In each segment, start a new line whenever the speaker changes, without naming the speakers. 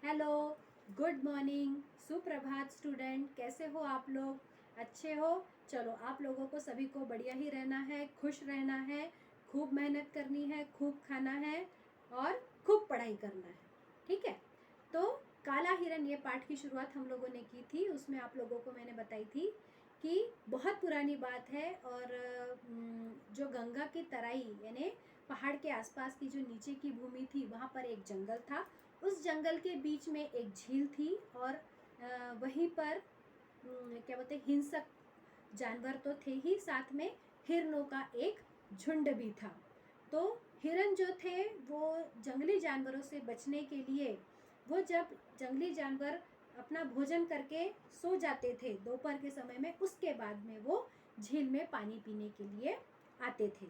Hello, good morning, सुप्रभात student. कैसे हो आप लोग? अच्छे हो? चलो, आप लोगों को सभी को बढ़िया ही रहना है, खुश रहना है, खूब मेहनत करनी है, खूब खाना है और खूब पढ़ाई करना है। ठीक है? तो काला हिरन ये पाठ की शुरुआत हम लोगों ने की थी। उसमें आप लोगों को मैंने बताई थी कि बहुत पुरानी बात है और जो गंगा की तराई यानी पहाड़ के आसपास की जो नीचे की भूमि थी वहाँ पर एक जंगल था। उस जंगल के बीच में एक झील थी और वहीं पर क्या बोलते हिंसक जानवर तो थे ही, साथ में हिरणों का एक झुंड भी था। तो हिरन जो थे वो जंगली जानवरों से बचने के लिए वो जब जंगली जानवर अपना भोजन करके सो जाते थे दोपहर के समय में, उसके बाद में वो झील में पानी पीने के लिए आते थे।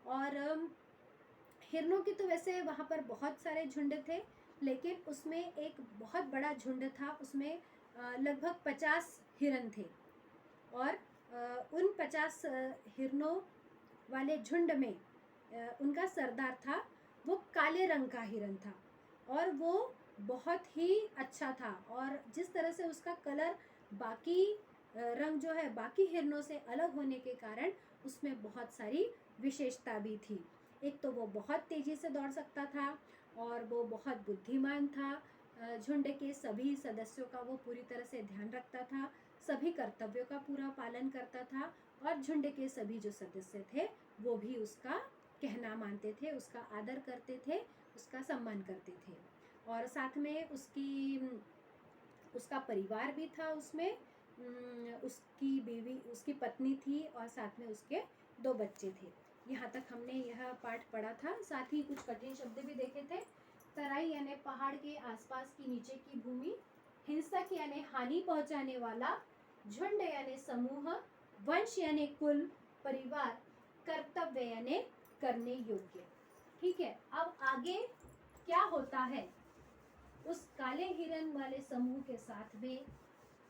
और हिरणों की तो वैसे वहाँ पर बहुत सारे झुंड थे, लेकिन उसमें एक बहुत बड़ा झुंड था। उसमें लगभग 50 हिरन थे और उन 50 हिरणों वाले झुंड में उनका सरदार था, वो काले रंग का हिरन था और वो बहुत ही अच्छा था। और जिस तरह से उसका कलर बाकी रंग जो है बाकी हिरणों से अलग होने के कारण उसमें बहुत सारी विशेषता भी थी। एक तो वो बहुत तेजी से दौड़ सकता था और वो बहुत बुद्धिमान था। झुंड के सभी सदस्यों का वो पूरी तरह से ध्यान रखता था, सभी कर्तव्यों का पूरा पालन करता था और झुंड के सभी जो सदस्य थे वो भी उसका कहना मानते थे, उसका आदर करते थे, उसका सम्मान करते थे। और साथ में उसका परिवार भी था। उसमें उसकी बीवी, उसकी पत्नी थी और साथ में उसके 2 बच्चे थे। यहाँ तक हमने यह पाठ पढ़ा था। साथ ही कुछ कठिन शब्द भी देखे थे। तराई यानी पहाड़ के आसपास की नीचे की भूमि, हिंसक यानी हानि पहुंचाने वाला, झुंड यानी समूह, वंश यानी कुल, परिवार, कर्तव्य यानी करने योग्य। ठीक है, अब आगे क्या होता है उस काले हिरन वाले समूह के साथ में,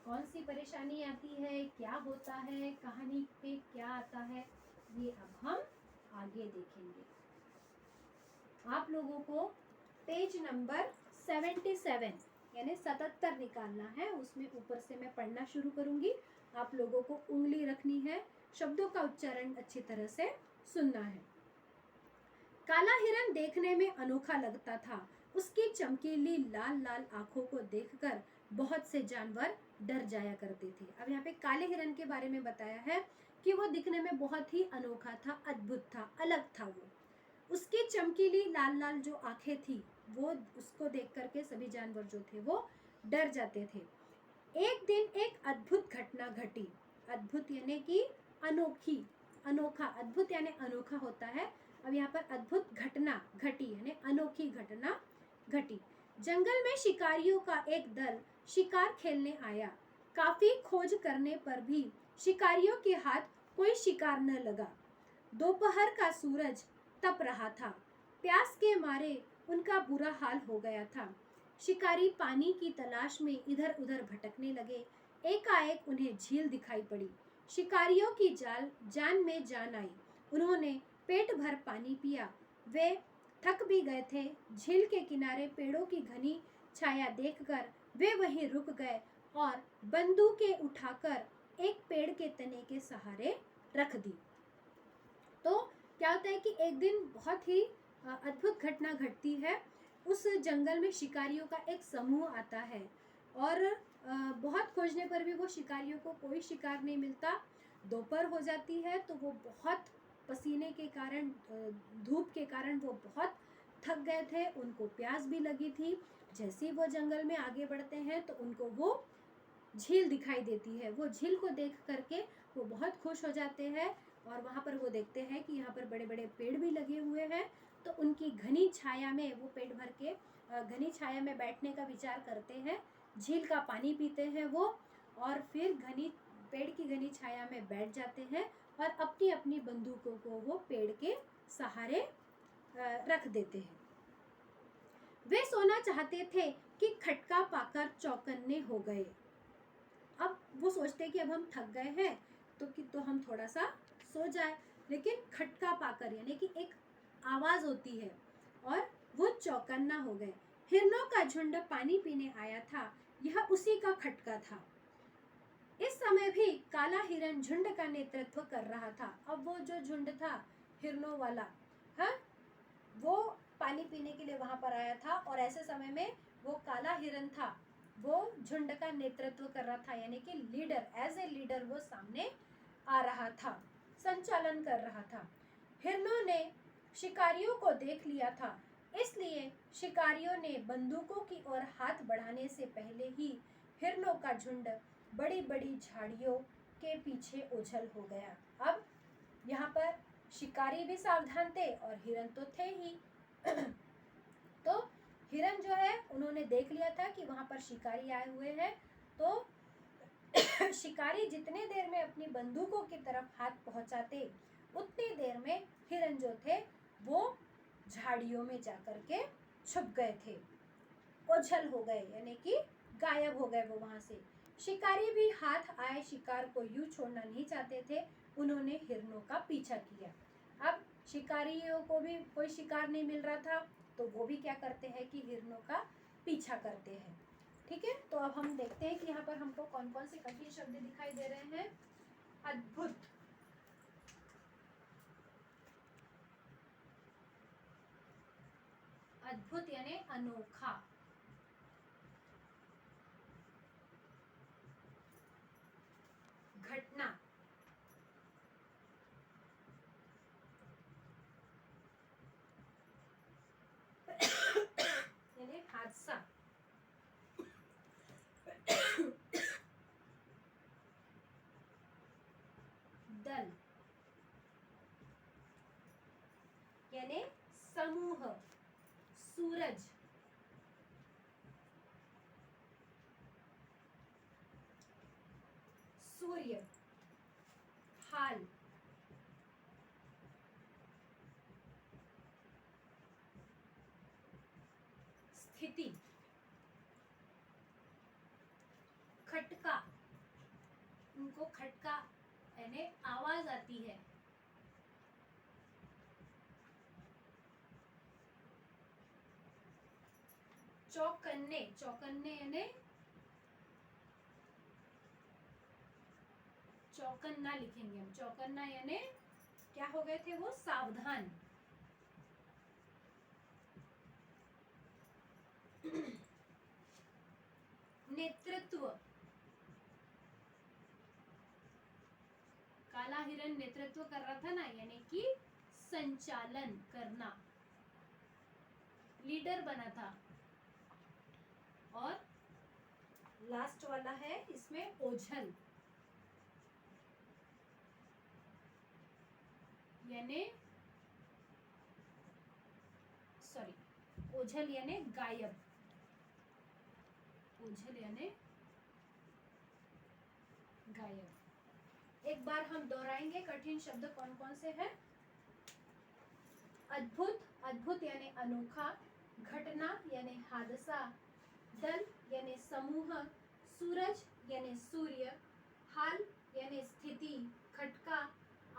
कौन सी परेशानी आती है, क्या होता है, कहानी पे क्या आता है, ये अब हम आगे देखेंगे। आप लोगों को पेज नंबर 77 यानी 77 निकालना है। उसमें ऊपर से मैं पढ़ना शुरू करूंगी, आप लोगों को उंगली रखनी है, शब्दों का उच्चारण अच्छी तरह से सुनना है। काला हिरन देखने में अनोखा लगता था। उसकी चमकीली लाल लाल आंखों को देखकर बहुत से जानवर डर जाया करते थे। अब यहाँ पे काले हिरन के बारे में बताया है कि वो दिखने में बहुत ही अनोखा था, अद्भुत था, अलग था। वो उसकी चमकीली लाल लाल जो आंखें थी वो उसको देख करके सभी जानवर जो थे वो डर जाते थे। एक दिन एक अद्भुत घटना घटी। अद्भुत यानी कि अनोखी, अनोखा, अद्भुत यानी अनोखा होता है। अब यहाँ पर अद्भुत घटना घटी यानी अनोखी घटना घटी। जंगल में शिकारियों का एक दल शिकार खेलने आया। काफी खोज करने पर भी शिकारियों के हाथ कोई शिकार न लगा। दोपहर का सूरज तप रहा था। प्यास के मारे उनका बुरा हाल हो गया था। शिकारी पानी की तलाश में इधर उधर भटकने लगे। एकाएक उन्हें झील दिखाई पड़ी। शिकारियों की जान में जान आई। उन्होंने पेट भर पानी पिया। वे थक भी गए थे। झील के किनारे पेड़ों की घनी छाया देखकर वे वहीं रुक गए और बंदूकें उठाकर एक पेड़ के तने के सहारे रख दी। तो क्या होता है कि एक दिन बहुत ही अद्भुत घटना घटती है। उस जंगल में शिकारियों का एक समूह आता है और बहुत खोजने पर भी वो शिकारियों को कोई शिकार नहीं मिलता। दोपहर हो जाती है तो वो बहुत पसीने के कारण, धूप के कारण वो बहुत थक गए थे, उनको प्यास भी लगी थी। जैसे ही वो जंगल में आगे बढ़ते हैं तो उनको वो झील दिखाई देती है। वो झील को देख करके वो बहुत खुश हो जाते हैं और वहाँ पर वो देखते हैं कि यहाँ पर बड़े बड़े पेड़ भी लगे हुए हैं। तो उनकी घनी छाया में वो पेट भर के घनी छाया में बैठने का विचार करते हैं। झील का पानी पीते हैं वो और फिर पेड़ की घनी छाया में बैठ जाते हैं और अपनी अपनी बंदूकों को वो पेड़ के सहारे रख देते हैं। वे सोना चाहते थे कि खटका पाकर चौकन्ने हो गए। अब वो सोचते कि अब हम थक गए हैं तो हम थोड़ा सा सो जाए, लेकिन खटका पाकर यानी कि एक आवाज होती है और वो चौकन्ना हो गए। हिरणों का झुंड पानी पीने आया था, यह उसी का खटका था। इस समय भी काला हिरण झुंड का नेतृत्व कर रहा था। अब वो जो झुंड था हिरणों वाला, हाँ, वो पानी पीने के लिए वहां पर आया था और ऐसे समय में वो काला हिरण था, वो झुंड का नेतृत्व कर रहा था, यानी कि लीडर, एज ए लीडर वो सामने आ रहा था, संचालन कर रहा था। हिरणों ने शिकारियों को देख लिया था, इसलिए शिकारियों ने बंदूकों की ओर हाथ बढ़ाने से पहले ही हिरणों का झुंड बड़ी बड़ी झाड़ियों के पीछे ओझल हो गया। अब यहाँ पर शिकारी भी सावधान थे और हिरण तो थे ही। तो हिरण जो है उन्होंने देख लिया था कि वहां पर शिकारी आए हुए हैं, तो शिकारी जितने देर में अपनी बंदूकों की तरफ हाथ पहुंचाते उतनी देर में हिरण जो थे वो झाड़ियों में जाकर के छुप गए थे, ओझल हो गए, यानी कि गायब हो गए वो वहां से। शिकारी भी हाथ आए शिकार को यूं छोड़ना नहीं चाहते थे, उन्होंने हिरणों का पीछा किया। अब शिकारियों को भी कोई शिकार नहीं मिल रहा था, तो वो भी क्या करते हैं कि हिरणों का पीछा करते हैं। ठीक है, तो अब हम देखते हैं कि यहाँ पर हमको कौन कौन से कठिन शब्द दिखाई दे रहे हैं। अद्भुत, अद्भुत यानी अनोखा। घटना, यानी हादसा। दल यानी समूह। सूरज, सूर्य। हाल, स्थिति। खटका, उनको खटका यानी आवाज आती है। चौकन्ने, चौकन्ने यानी चौकन्ना लिखेंगे हम, चौकन्ना यानी क्या हो गए थे वो, सावधान। नेतृत्व, काला हिरण नेतृत्व कर रहा था ना, यानी कि संचालन करना, लीडर बना था। और लास्ट वाला है इसमें ओझल, यानी सॉरी, ओझल यानी गायब, ओझल यानी गायब। एक बार हम दोहराएंगे कठिन शब्द कौन कौन से हैं। अद्भुत, अद्भुत यानी अनोखा। घटना यानी हादसा। दल यानी समूह। सूरज यानी सूर्य। हाल यानी स्थिति, खटका,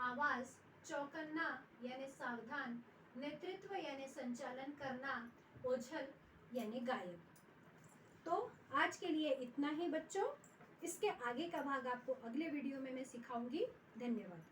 आवाज। चौकन्ना यानी सावधान। नेतृत्व यानी संचालन करना। ओझल यानी गायब। तो आज के लिए इतना ही बच्चों, इसके आगे का भाग आपको अगले वीडियो में मैं सिखाऊंगी। धन्यवाद।